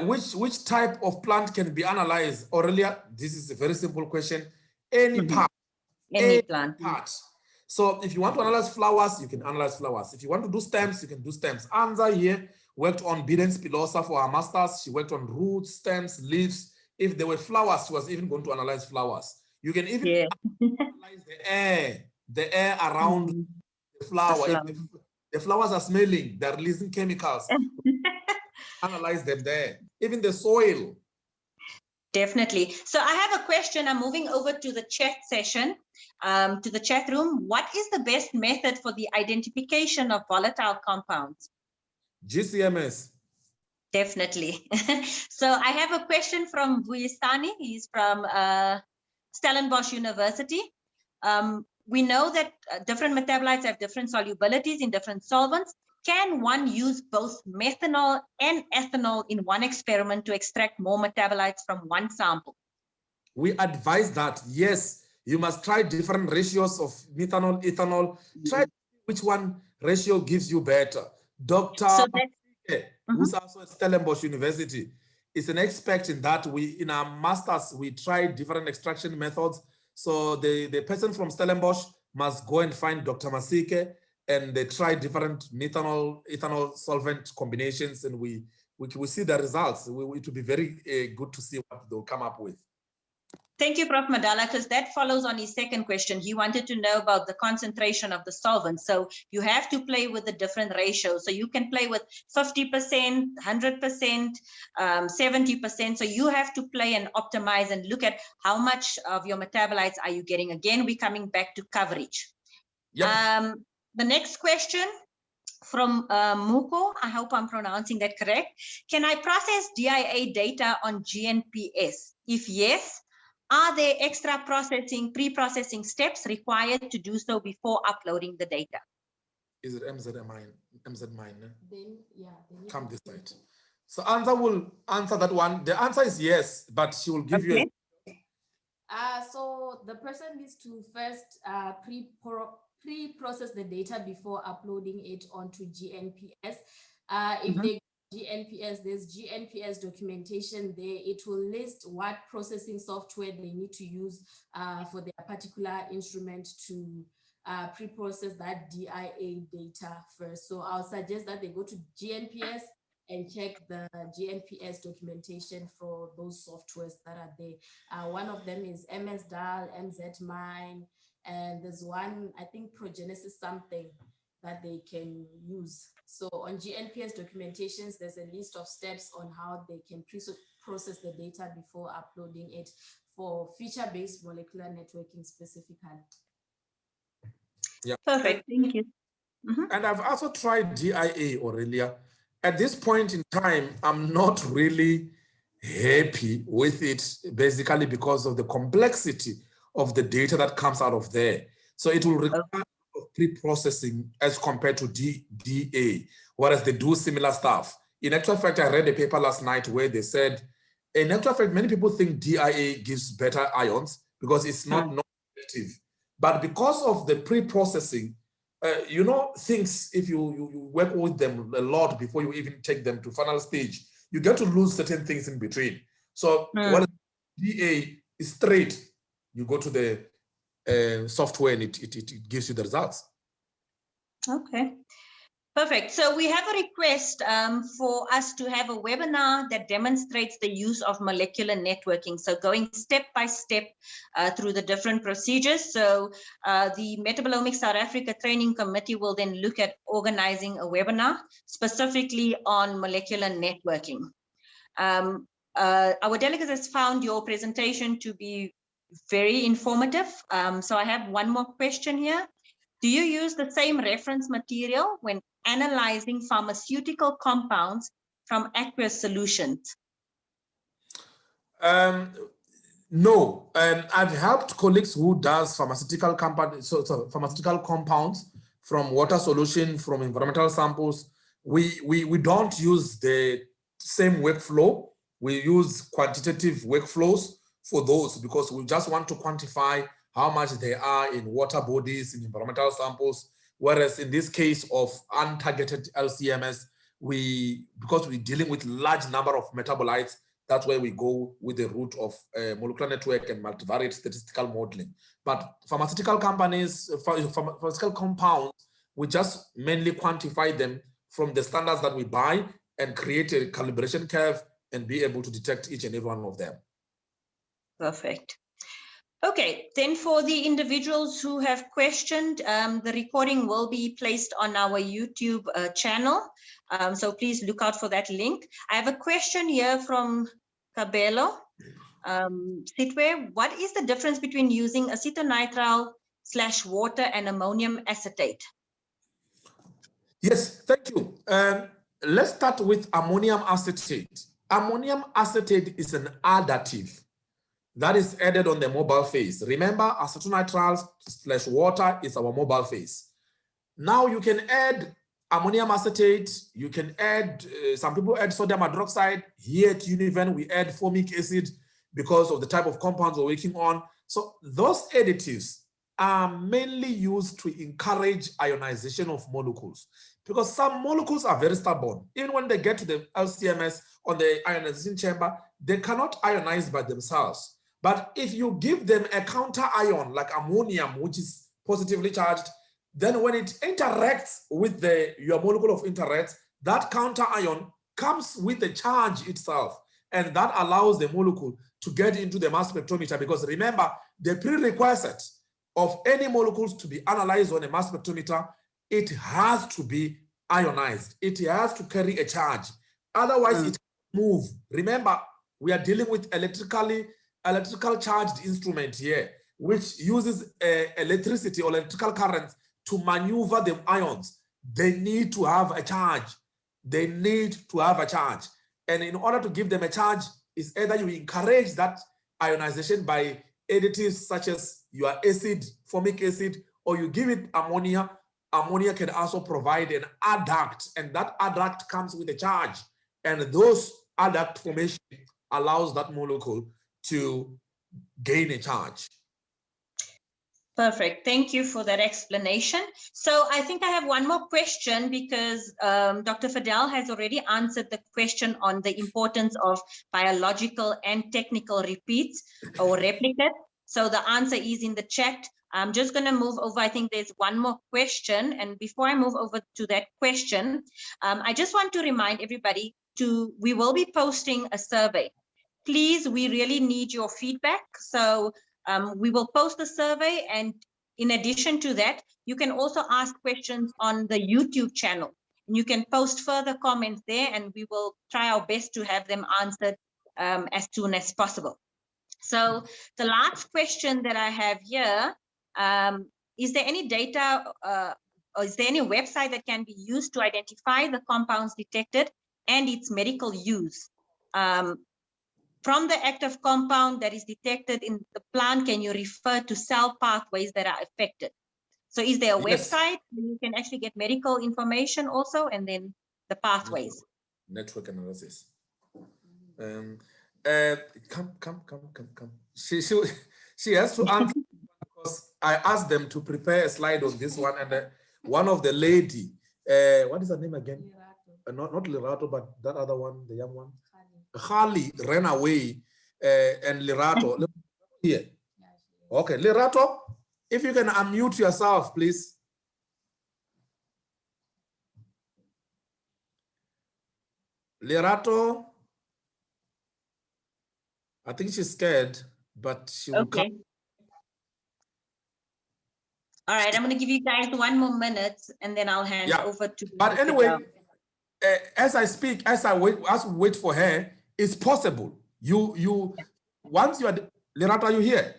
Which type of plant can be analyzed? Aurelia, this is a very simple question. Any part. Any plant. Part. So if you want to analyze flowers, you can analyze flowers. If you want to do stems, you can do stems. Anza here worked on Bidens pilosa for her master's. She worked on roots, stems, leaves. If there were flowers, she was even going to analyze flowers. You can even analyze the air around the flower. If the flowers are smelling, they're releasing chemicals. Analyze them there. Even the soil. Definitely. So I have a question. I'm moving over to the chat session, to the chat room. What is the best method for the identification of volatile compounds? GCMS. Definitely. So I have a question from Vuyisani. He's from Stellenbosch University. We know that different metabolites have different solubilities in different solvents. Can one use both methanol and ethanol in one experiment to extract more metabolites from one sample? We advise that, yes, you must try different ratios of methanol, ethanol. Try which one ratio gives you better. Dr. who's also at Stellenbosch University, is an expert in that. In our masters, we try different extraction methods. So the person from Stellenbosch must go and find Dr. Masike, and they try different methanol, ethanol solvent combinations, and we see the results. It will be very good to see what they'll come up with. Thank you, Prof. Madala, because that follows on his second question. He wanted to know about the concentration of the solvent. So you have to play with the different ratios. So you can play with 50%, 100%, 70%. So you have to play and optimize and look at how much of your metabolites are you getting. Again, we're coming back to coverage. Yep. The next question from Muko, I hope I'm pronouncing that correct. Can I process DIA data on GNPS? If yes, are there extra pre-processing steps required to do so before uploading the data? Is it MZ-mine? Then, yeah. Come this side. So Anza will answer that one. The answer is yes, but she will give you a... So the person needs to first pre-process the data before uploading it onto GNPS. If they GNPS, there's GNPS documentation there. It will list what processing software they need to use for their particular instrument to pre-process that DIA data first. So I'll suggest that they go to GNPS and check the GNPS documentation for those softwares that are there. One of them is MSDatum, MZMine, and there's one, I think Progenesis something that they can use. So on GNPS documentations, there's a list of steps on how they can process the data before uploading it for feature-based molecular networking specifically. Yeah. Perfect, thank you. And I've also tried DIA, Aurelia. At this point in time, I'm not really happy with it, basically because of the complexity of the data that comes out of there. So it will require pre-processing as compared to DA, whereas they do similar stuff. In actual fact, I read a paper last night where they said, in actual fact, many people think DIA gives better ions because it's not non-effective. But because of the pre-processing, you know, things, if you work with them a lot before you even take them to final stage, you get to lose certain things in between. So what DA is straight, you go to the software and it gives you the results. Okay. Perfect. So we have a request for us to have a webinar that demonstrates the use of molecular networking. So going step by step through the different procedures. So the Metabolomics South Africa Training Committee will then look at organizing a webinar specifically on molecular networking. Our delegates has found your presentation to be very informative. So I have one more question here. Do you use the same reference material when analyzing pharmaceutical compounds from aqueous solutions? No, I've helped colleagues who does pharmaceutical pharmaceutical compounds from water solution, from environmental samples. We don't use the same workflow. We use quantitative workflows for those because we just want to quantify how much they are in water bodies, in environmental samples. Whereas in this case of untargeted LCMS, because we're dealing with large number of metabolites, that's where we go with the route of molecular network and multivariate statistical modeling. But pharmaceutical companies, pharmaceutical compounds, we just mainly quantify them from the standards that we buy and create a calibration curve and be able to detect each and every one of them. Perfect. Okay, then for the individuals who have questioned, the recording will be placed on our YouTube channel. So please look out for that link. I have a question here from Cabello Sitwe. What is the difference between using acetonitrile / water and ammonium acetate? Yes, thank you. Let's start with ammonium acetate. Ammonium acetate is an additive that is added on the mobile phase. Remember, acetonitrile / water is our mobile phase. Now you can add ammonium acetate, you can add, some people add sodium hydroxide. Here at Univen, we add formic acid because of the type of compounds we're working on. So those additives are mainly used to encourage ionization of molecules because some molecules are very stubborn. Even when they get to the LCMS on the ionization chamber, they cannot ionize by themselves. But if you give them a counter ion like ammonium, which is positively charged, then when it interacts with your molecule of interest, that counter ion comes with the charge itself. And that allows the molecule to get into the mass spectrometer because remember, the prerequisite of any molecules to be analyzed on a mass spectrometer, it has to be ionized. It has to carry a charge. Otherwise, it can move. Remember, we are dealing with electrical charged instrument here, which uses electricity or electrical currents to maneuver the ions. They need to have a charge. They need to have a charge. And in order to give them a charge, is either you encourage that ionization by additives such as your acid, formic acid, or you give it ammonia. Ammonia can also provide an adduct, and that adduct comes with a charge. And those adduct formation allows that molecule to gain a charge. Perfect. Thank you for that explanation. So I think I have one more question because Dr. Fadel has already answered the question on the importance of biological and technical repeats or replicates. So the answer is in the chat. I'm just going to move over. I think there's one more question. And before I move over to that question, I just want to remind everybody we will be posting a survey. Please, we really need your feedback. So we will post the survey, and in addition to that, you can also ask questions on the YouTube channel. You can post further comments there, and we will try our best to have them answered as soon as possible. So the last question that I have here, is there any data or is there any website that can be used to identify the compounds detected and its medical use? From the active compound that is detected in the plant, can you refer to cell pathways that are affected? So is there a website where you can actually get medical information also, and then the pathways? Network analysis. Come. She has to answer because I asked them to prepare a slide on this one, and one of the lady, what is her name again? Not Lirato, but that other one, the young one. Khali ran away, and Lirato here. Okay, Lirato, if you can unmute yourself, please. Lerato, I think she's scared, but she will come. Okay. All right, I'm going to give you guys 1 more minute and then I'll hand over to. But anyway, as I speak, as we wait for her, it's possible. Once you are, Lerato, are you here?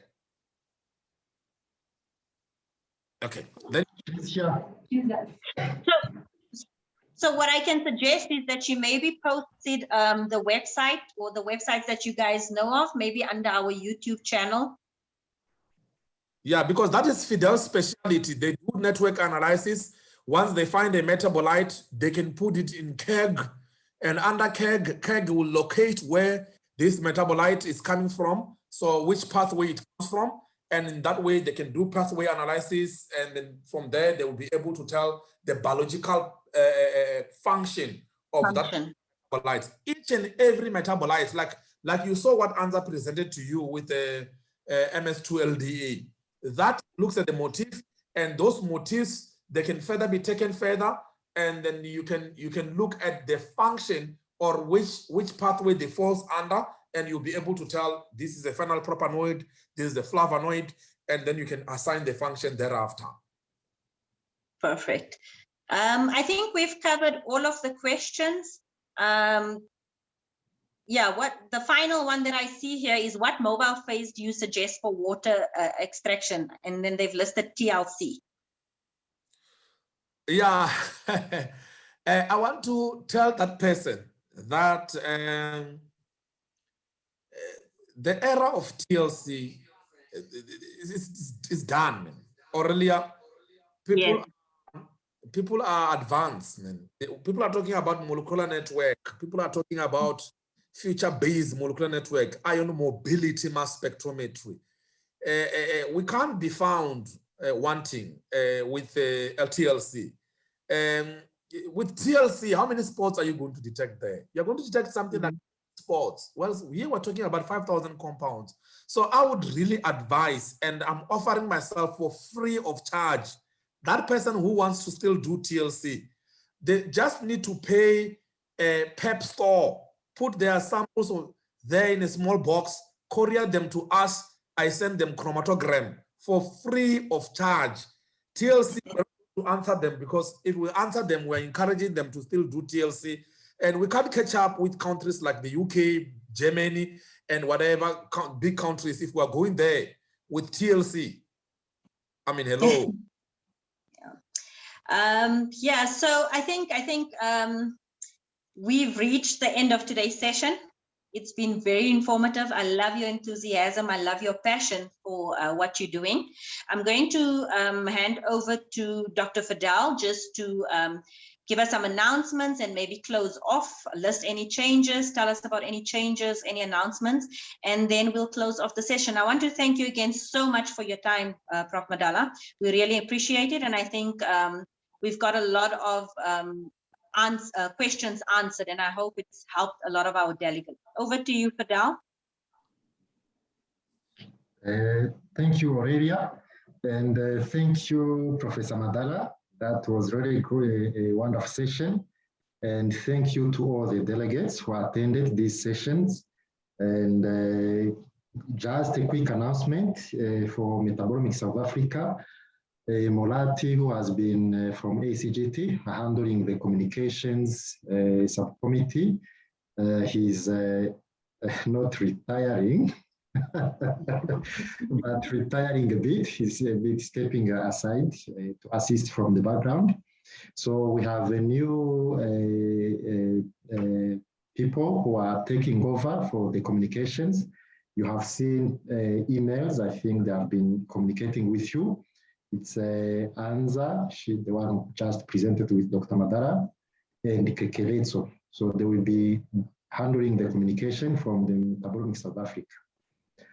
Okay. Then. So what I can suggest is that you maybe posted the website or the websites that you guys know of, maybe under our YouTube channel. Yeah, because that is Fidel's specialty. They do network analysis. Once they find a metabolite, they can put it in KEGG, and under KEGG will locate where this metabolite is coming from, so which pathway it comes from, and in that way they can do pathway analysis, and then from there they will be able to tell the biological function of that metabolite. Each and every metabolite, like you saw what Anza presented to you with the MS2LDA, that looks at the motif, and those motifs, they can further be taken further, and then you can look at the function or which pathway they falls under, and you'll be able to tell this is a phenyl propanoid, this is the flavonoid, and then you can assign the function thereafter. Perfect. I think we've covered all of the questions. Yeah, the final one that I see here is, what mobile phase do you suggest for water extraction? And then they've listed TLC. Yeah, I want to tell that person that the era of TLC is done, man. Earlier, people are advanced, man. People are talking about molecular network. People are talking about future-based molecular network, ion mobility mass spectrometry. We can't be found wanting with LTLC. With TLC, how many spots are you going to detect there? You're going to detect something like spots. Well, here we're talking about 5,000 compounds. So I would really advise, and I'm offering myself for free of charge, that person who wants to still do TLC, they just need to pay a PEP store, put their samples there in a small box, courier them to us. I send them chromatogram for free of charge. TLC, to answer them, because if we answer them, we're encouraging them to still do TLC, and we can't catch up with countries like the UK, Germany, and whatever big countries if we're going there with TLC. I mean, hello. Yeah, so I think we've reached the end of today's session. It's been very informative. I love your enthusiasm. I love your passion for what you're doing. I'm going to hand over to Dr. Fidel just to give us some announcements and maybe close off, list any changes, tell us about any changes, any announcements, and then we'll close off the session. I want to thank you again so much for your time, Prof. Madala. We really appreciate it, and I think we've got a lot of questions answered, and I hope it's helped a lot of our delegates. Over to you, Fidel. Thank you, Aurelia, and thank you, Professor Madala. That was really a wonderful session, and thank you to all the delegates who attended these sessions. And just a quick announcement for Metabolomics South Africa. Molati, who has been from ACGT, handling the communications subcommittee. He's not retiring, but retiring a bit. He's a bit stepping aside to assist from the background. So we have a new people who are taking over for the communications. You have seen emails. I think they have been communicating with you. It's Anza, she's the one who just presented with Dr. Madala, and Kekeletso. So they will be handling the communication from the Metabolomics South Africa.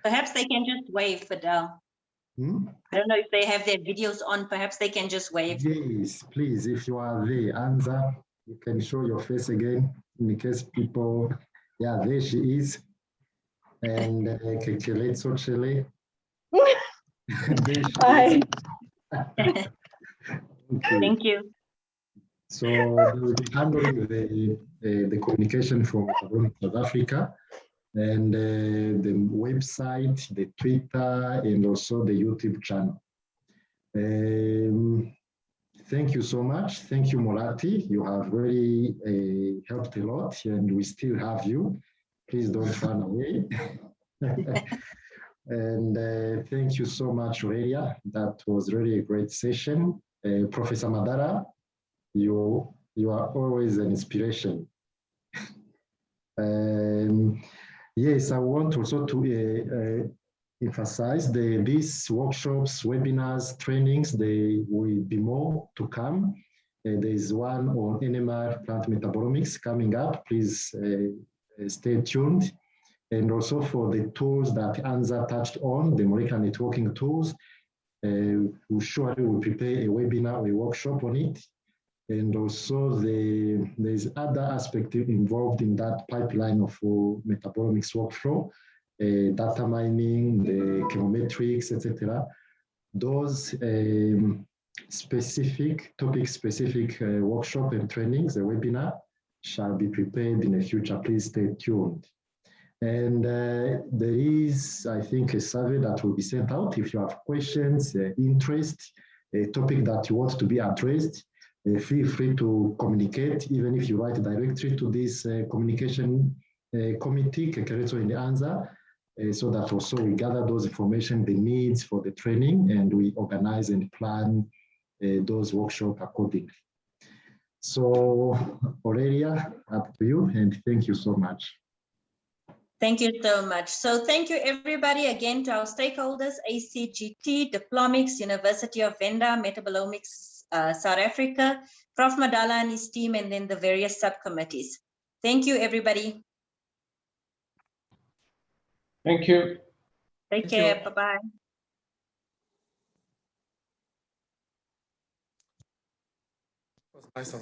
Perhaps they can just wave, Fidel. I don't know if they have their videos on. Perhaps they can just wave. Yes, please, if you are there, Anza, you can show your face again in case people, yeah, there she is. And Kekeletso Chile. Hi. Okay. Thank you. So they will be handling the communication from Metabolic South Africa, and the website, the Twitter, and also the YouTube channel. Thank you so much. Thank you, Molati. You have really helped a lot, and we still have you. Please don't run away. And thank you so much, Aurelia. That was really a great session. Professor Madala, you are always an inspiration. Yes, I want also to emphasize these workshops, webinars, trainings, they will be more to come. There is one on NMR plant metabolomics coming up. Please stay tuned. And also for the tools that Anza touched on, the molecular networking tools, we surely will prepare a webinar or a workshop on it. And also there's other aspect involved in that pipeline of metabolomics workflow, data mining, the chemometrics, etc. Those topic-specific workshop and trainings, the webinar, shall be prepared in the future. Please stay tuned. And there is, I think, a survey that will be sent out. If you have questions, interest, a topic that you want to be addressed, feel free to communicate, even if you write directly to this communication committee, Kekereto in the ANZA, so that also we gather those information, the needs for the training, and we organize and plan those workshops accordingly. So, Aurelia, up to you, and thank you so much. Thank you so much. So thank you everybody again to our stakeholders, ACGT, Diplomics, University of Venda, Metabolomics South Africa, Prof. Madala and his team, and then the various subcommittees. Thank you everybody. Thank you. Take care. Bye-bye. Nice.